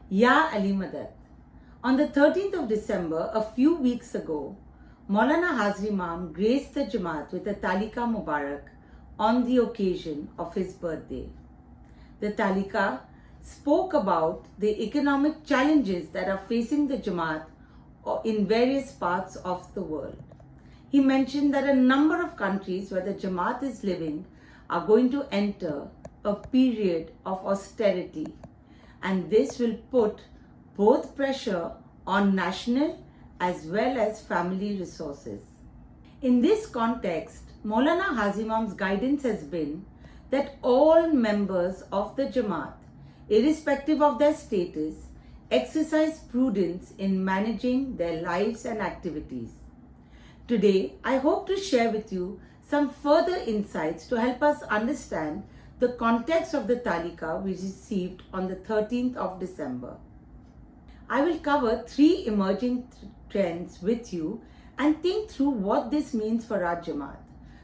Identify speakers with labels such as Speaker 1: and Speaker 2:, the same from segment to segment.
Speaker 1: Ya Ali Madad. On the 13th of December, a few weeks ago, Mawlana Hazar Imam graced the Jamaat with a Talika Mubarak on the occasion of his birthday. The Talika spoke about the economic challenges that are facing the Jamaat in various parts of the world. He mentioned that a number of countries where the Jamaat is living are going to enter a period of austerity, and this will put both pressure on national as well as family resources. In this context, Mawlana Hazar Imam's guidance has been that all members of the Jamaat, irrespective of their status, exercise prudence in managing their lives and activities. Today, I hope to share with you some further insights to help us understand the context of the Talika we received on the 13th of December. I will cover three emerging trends with you and think through what this means for our Jamaat.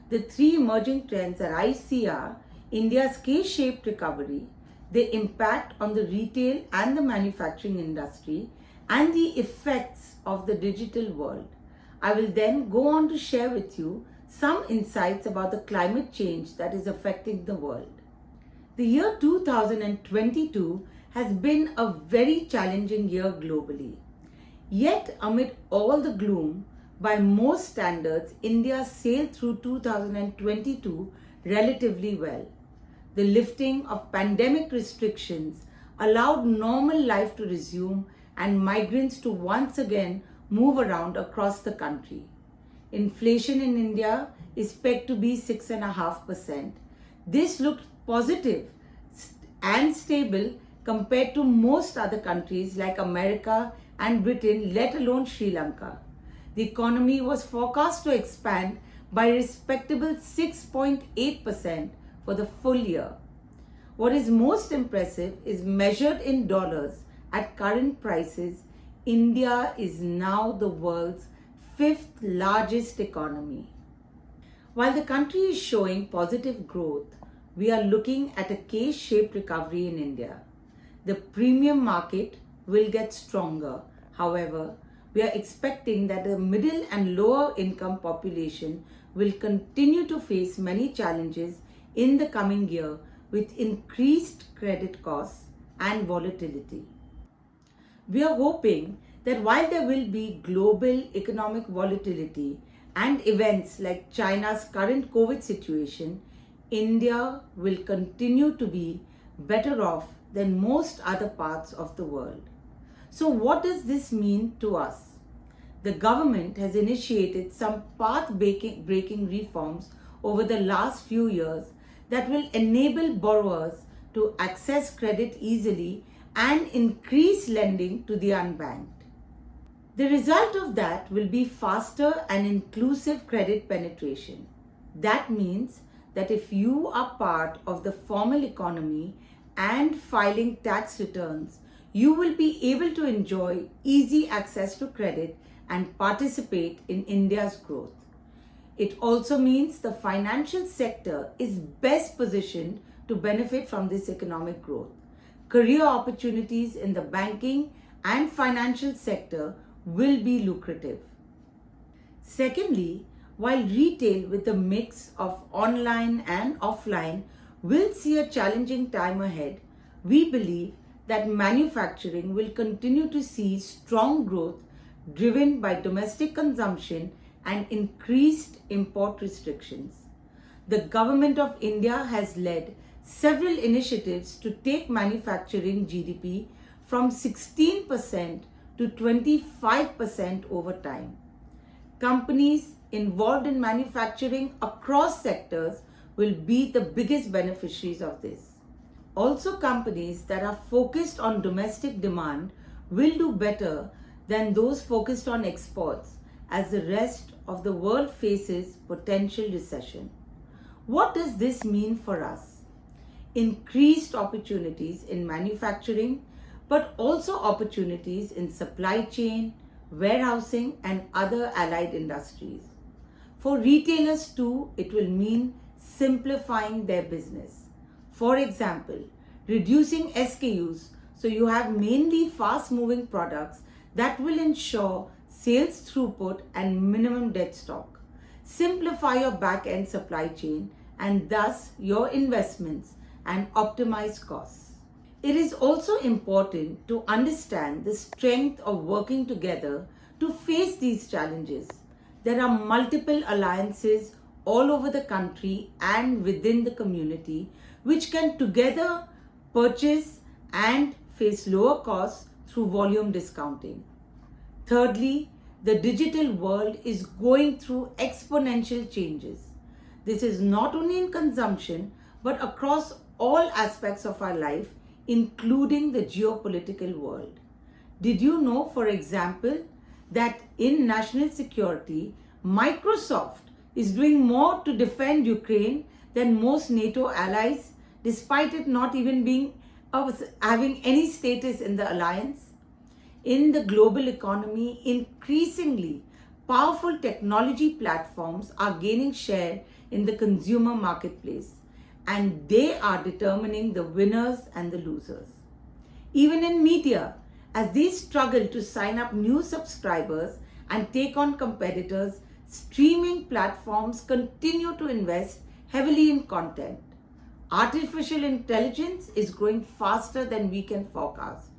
Speaker 1: The three emerging trends that I see are India's K-shaped recovery, the impact on the retail and the manufacturing industry, and the effects of the digital world. I will then go on to share with you some insights about the climate change that is affecting the world. The year 2022 has been a very challenging year globally. Yet, amid all the gloom, by most standards, India sailed through 2022 relatively well. The lifting of pandemic restrictions allowed normal life to resume and migrants to once again move around across the country. Inflation in India is pegged to be 6.5%. This looked positive and stable compared to most other countries like America and Britain, let alone Sri Lanka. The economy was forecast to expand by a respectable 6.8% for the full year. What is most impressive is measured in dollars at current prices, India is now the world's fifth largest economy. While the country is showing positive growth, we are looking at a K-shaped recovery in India. The premium market will get stronger. However, we are expecting that the middle and lower income population will continue to face many challenges in the coming year with increased credit costs and volatility. We are hoping that while there will be global economic volatility and events like China's current COVID situation, India will continue to be better off than most other parts of the world. So what does this mean to us? The government has initiated some path-breaking reforms over the last few years that will enable borrowers to access credit easily and increase lending to the unbanked. The result of that will be faster and inclusive credit penetration. That means that if you are part of the formal economy and filing tax returns, you will be able to enjoy easy access to credit and participate in India's growth. It also means the financial sector is best positioned to benefit from this economic growth. Career opportunities in the banking and financial sector will be lucrative. Secondly, while retail with a mix of online and offline will see a challenging time ahead, we believe that manufacturing will continue to see strong growth driven by domestic consumption and increased import restrictions. The Government of India has led several initiatives to take manufacturing GDP from 16% to 25% over time. Companies involved in manufacturing across sectors will be the biggest beneficiaries of this. Also, companies that are focused on domestic demand will do better than those focused on exports as the rest of the world faces potential recession. What does this mean for us? Increased opportunities in manufacturing, but also opportunities in supply chain, warehousing, and other allied industries. For retailers too, it will mean simplifying their business. For example, reducing SKUs So you have mainly fast moving products that will ensure sales throughput and minimum dead stock. Simplify your back end supply chain and thus your investments and optimize costs. It is also important to understand the strength of working together to face these challenges. There are multiple alliances all over the country and within the community which can together purchase and face lower costs through volume discounting. Thirdly, the digital world is going through exponential changes. This is not only in consumption but across all aspects of our life, including the geopolitical world. Did you know, for example, that in national security, Microsoft is doing more to defend Ukraine than most NATO allies, despite it not even being having any status in the alliance? In the global economy, increasingly powerful technology platforms are gaining share in the consumer marketplace, and they are determining the winners and the losers. Even in media, as they struggle to sign up new subscribers and take on competitors, streaming platforms continue to invest heavily in content. Artificial intelligence is growing faster than we can forecast.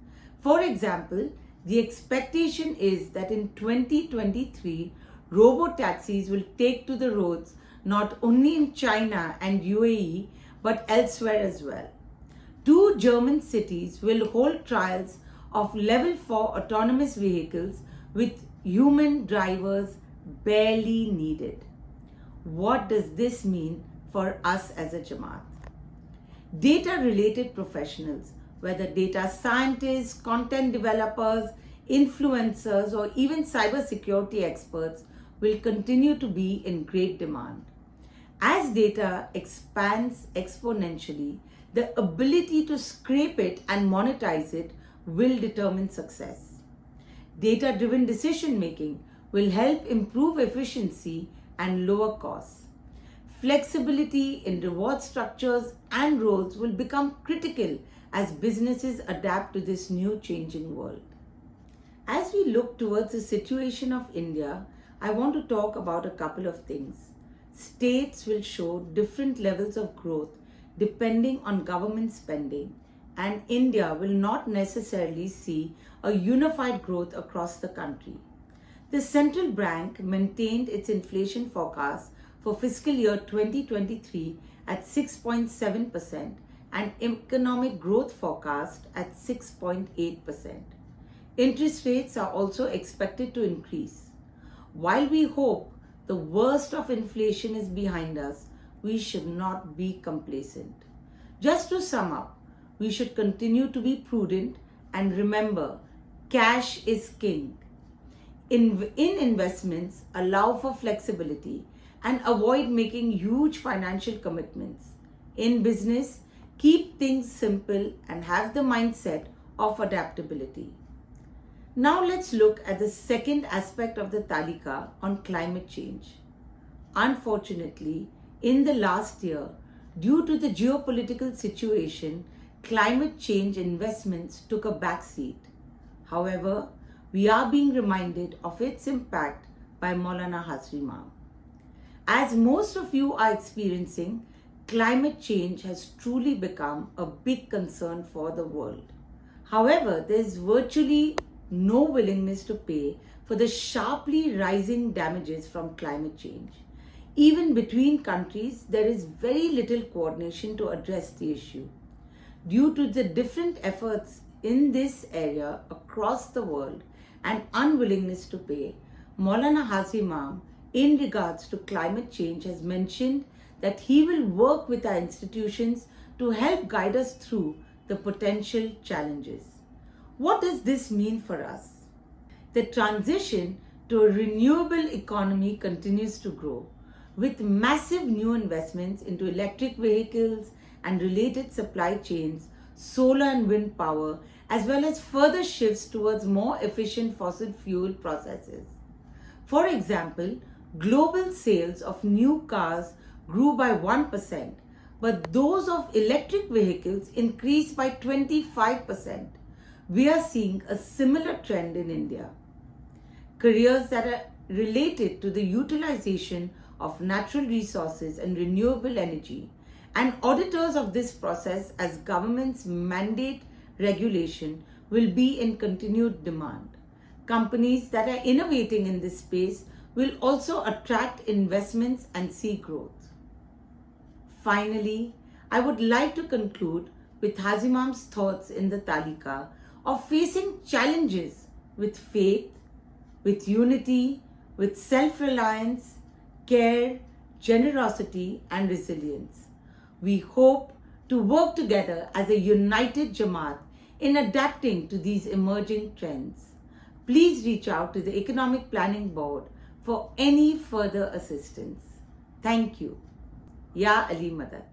Speaker 1: For example, the expectation is that in 2023, robo-taxis will take to the roads not only in China and UAE but elsewhere as well. 2 German cities will hold trials of level 4 autonomous vehicles with human drivers barely needed. What does this mean for us as a Jamaat? Data-related professionals, whether data scientists, content developers, influencers, or even cybersecurity experts, will continue to be in great demand. As data expands exponentially, the ability to scrape it and monetize it will determine success. Data-driven decision-making will help improve efficiency and lower costs. Flexibility in reward structures and roles will become critical as businesses adapt to this new changing world. As we look towards the situation of India, I want to talk about a couple of things. States will show different levels of growth depending on government spending, and India will not necessarily see a unified growth across the country. The central bank maintained its inflation forecast for fiscal year 2023 at 6.7% and economic growth forecast at 6.8%. Interest rates are also expected to increase. While we hope the worst of inflation is behind us, we should not be complacent. Just to sum up, we should continue to be prudent and remember, cash is king. In investments, allow for flexibility and avoid making huge financial commitments. In business, keep things simple and have the mindset of adaptability. Now let's look at the second aspect of the Talika on climate change. Unfortunately, in the last year, due to the geopolitical situation, climate change investments took a backseat. However, we are being reminded of its impact by Mawlana Hazar Imam. As most of you are experiencing, climate change has truly become a big concern for the world. However, there is virtually no willingness to pay for the sharply rising damages from climate change. Even between countries, there is very little coordination to address the issue. Due to the different efforts in this area across the world and unwillingness to pay, Mawlana Hazar Imam, in regards to climate change, has mentioned that he will work with our institutions to help guide us through the potential challenges. What does this mean for us? The transition to a renewable economy continues to grow, with massive new investments into electric vehicles and related supply chains, solar and wind power, as well as further shifts towards more efficient fossil fuel processes. For example, global sales of new cars grew by 1%, but those of electric vehicles increased by 25%. we are seeing a similar trend in India. Careers that are related to the utilization of natural resources and renewable energy, and auditors of this process as governments mandate regulation will be in continued demand. Companies that are innovating in this space will also attract investments and see growth. Finally, I would like to conclude with Hazimam's thoughts in the Talika of facing challenges with faith, with unity, with self-reliance, care, generosity and resilience. We hope to work together as a united Jamaat in adapting to these emerging trends. Please reach out to the Economic Planning Board for any further assistance. Thank you. Ya Ali Madad.